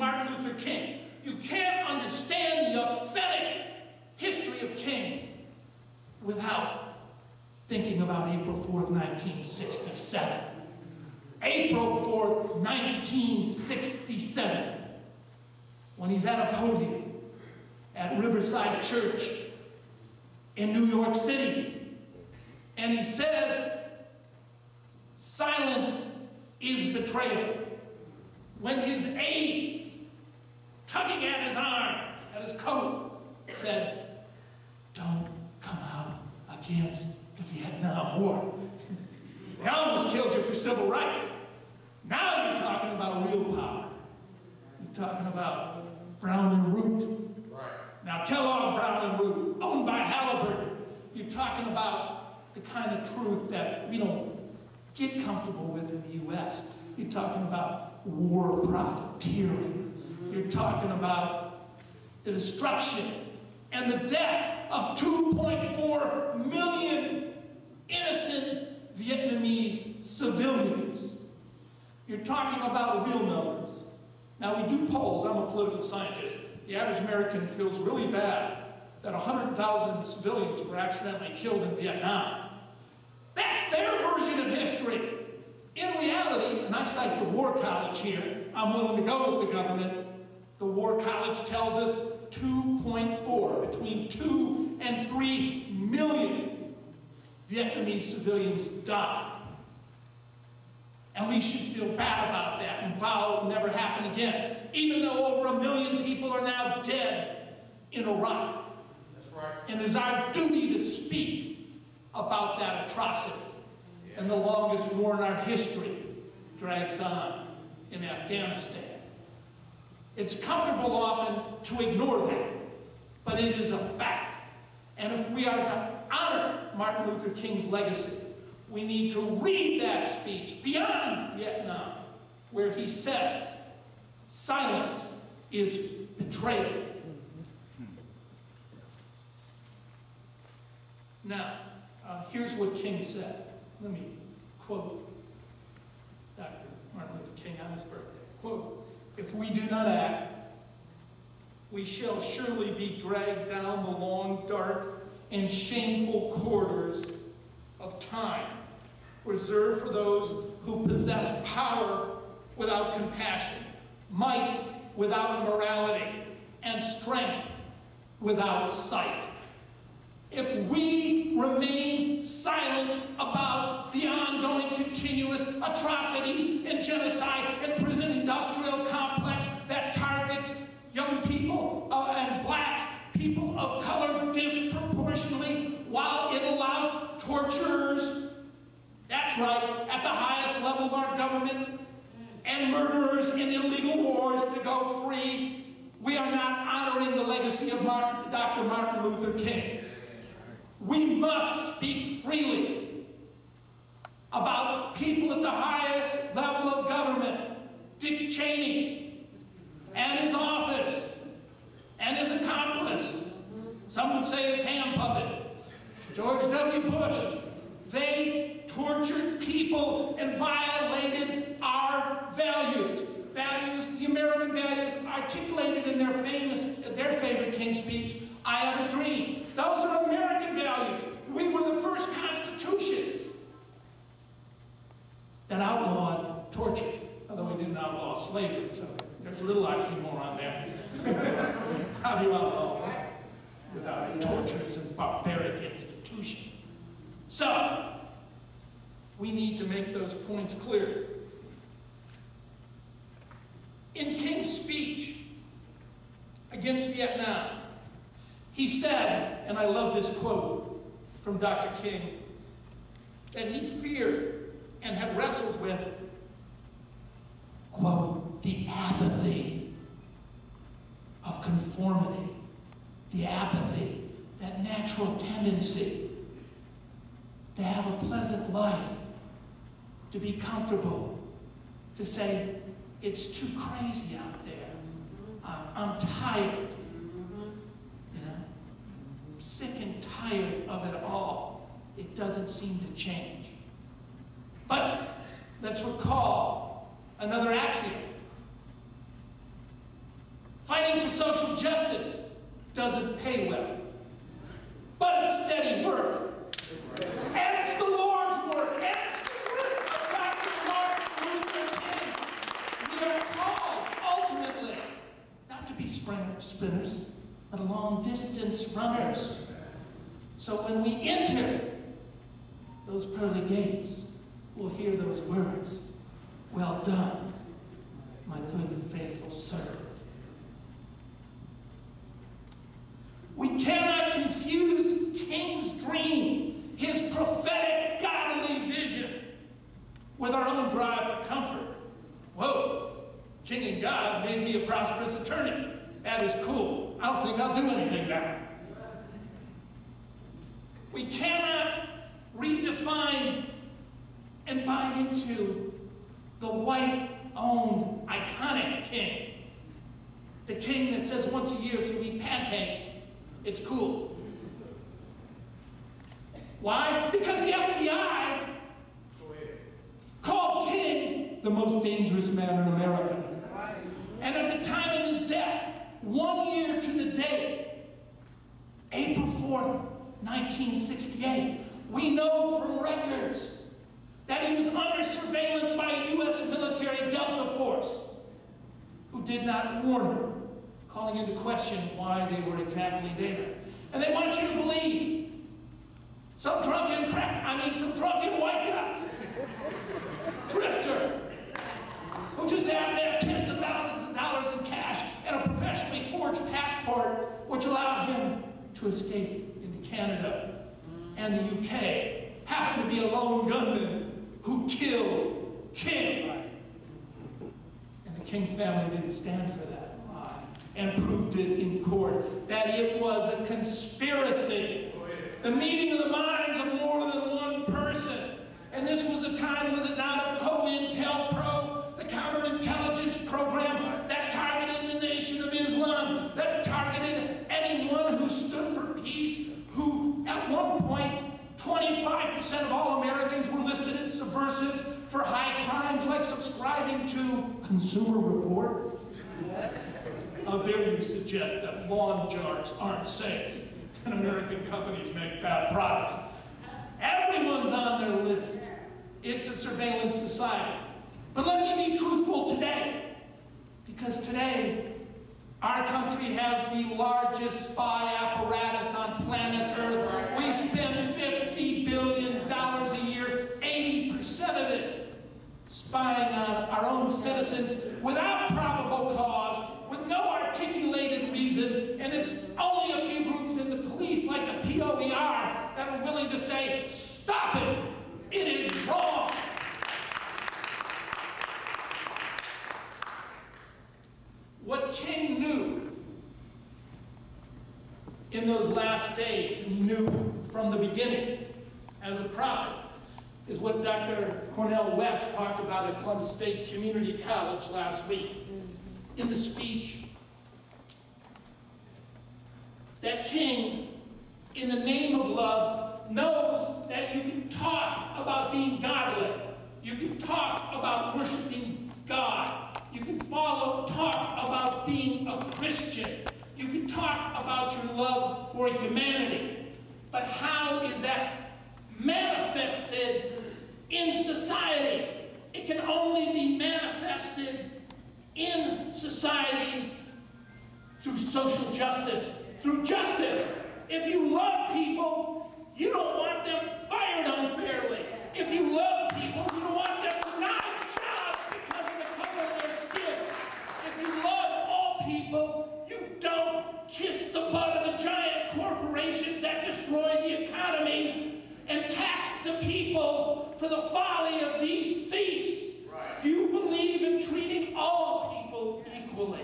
Martin Luther King. You can't understand the authentic history of King without thinking about April 4th, 1967. April 4th, 1967, when he's at a podium at Riverside Church in New York City, and he says, silence is betrayal. When his aides, tugging at his arm, at his coat, said, don't come out against the Vietnam War. They almost killed you for civil rights. Now you're talking about real power. You're talking about Brown and Root. Right. Now Kellogg, Brown and Root, owned by Halliburton. You're talking about the kind of truth that we don't get comfortable with in the U.S. You're talking about war profiteering. You're talking about the destruction and the death of 2.4 million innocent Vietnamese civilians. You're talking about real numbers. Now, we do polls. I'm a political scientist. The average American feels really bad that 100,000 civilians were accidentally killed in Vietnam. That's their version of history. In reality, and I cite the War College here, I'm willing to go with the government. The War College tells us 2.4, between 2 and 3 million Vietnamese civilians died. And we should feel bad about that and vow it will never happen again, even though over 1 million people are now dead in Iraq. That's right. And it's our duty to speak about that atrocity. And the longest war in our history drags on in Afghanistan. It's comfortable often to ignore that, but it is a fact. And if we are to honor Martin Luther King's legacy, we need to read that speech beyond Vietnam, where he says, silence is betrayal. Now, here's what King said. Let me quote Dr. Martin Luther King on his birthday. Quote, if we do not act, we shall surely be dragged down the long, dark, and shameful corridors of time, reserved for those who possess power without compassion, might without morality, and strength without sight. If we remain silent about the ongoing continuous atrocities and genocide and prison industrial complex that targets young people and blacks, people of color disproportionately, while it allows torturers, that's right, at the highest level of our government, and murderers in illegal wars to go free, we are not honoring the legacy of Dr. Martin Luther King. We must speak freely about people at the highest level of government, Dick Cheney and his office and his accomplice, some would say his hand puppet, George W. Bush. They tortured people and violated our values. The American values articulated in their favorite King speech, I Have a Dream. Those are American values. We were the first Constitution that outlawed torture, although we didn't outlaw slavery, so there's a little oxymoron there. How do you outlaw that without a torturous and barbaric institution? So, we need to make those points clear. In King's speech against Vietnam, he said, and I love this quote from Dr. King, that he feared and had wrestled with, quote, the apathy of conformity, the apathy, that natural tendency to have a pleasant life, to be comfortable, to say, it's too crazy out there. I'm tired. You know, I'm sick and tired of it all. It doesn't seem to change. But let's recall another axiom. social justice doesn't pay well. But it's steady work. And it's the Lord's work. And it's the work of Dr. Martin Luther King. We are called, ultimately, not to be sprinters, but long-distance runners. So when we enter those pearly gates, we'll hear those words, "Well done, my good and faithful servant." We cannot confuse King's dream, his prophetic, godly vision, with our own drive for comfort. Whoa, King and God made me a prosperous attorney. That is cool. I don't think I'll do anything now. We cannot redefine and buy into the white-owned, iconic king. The king that says once a year, if you eat pancakes, it's cool. Why? Because the FBI called King the most dangerous man in America. And at the time of his death, 1 year to the day, April 4th, 1968, we know from records that he was under surveillance by a U.S. military Delta force who did not warn him, calling into question why they were exactly there. And they want you to believe some drunken white guy, drifter, who just happened to have tens of thousands of dollars in cash and a professionally forged passport, which allowed him to escape into Canada and the UK, happened to be a lone gunman who killed King. And the King family didn't stand for that lie and proved it in court that it was a conspiracy. The meeting of the minds of more than one person. And this was a time, was it not, of p.o.e.r, the counterintelligence program that targeted the Nation of Islam, that targeted anyone who stood for peace, who at one point 25% of all Americans were listed as subversives for high crimes like subscribing to Consumer Report. How dare you suggest that lawn jars aren't safe and American companies make bad products? Everyone's on their list. It's a surveillance society. But let me be truthful today, because today our country has the largest spy apparatus on planet Earth. We spend $50 billion a year, 80% of it spying on our own citizens without probable cause, with no articulated reason, and it's only a few groups in the police, like the p.o.e.r, that are willing to say, "Stop it! It is wrong!" What King knew in those last days, knew from the beginning as a prophet, is what Dr. Cornel West talked about at Columbus State Community College last week in the speech. That King, in the name of love, knows that you can talk about being godly. You can talk about worshiping God. You can talk about being a Christian. You can talk about your love for humanity. But how is that manifested in society? It can only be manifested in society through social justice, through justice. If you love people, you don't want them fired unfairly. If you love people, you don't want them denied jobs because of the color of their skin. If you love all people, you don't kiss the butt of the giant corporations that destroy the economy and tax the people for the folly of these thieves. Right. You believe in treating all people equally.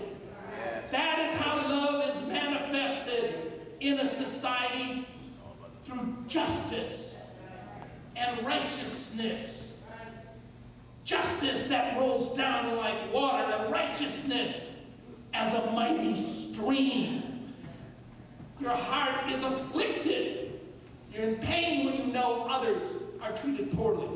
Yes. That is how love is manifested in a society, through justice and righteousness. Justice that rolls down like water, and righteousness as a mighty stream. Your heart is afflicted. You're in pain when you know others are treated poorly.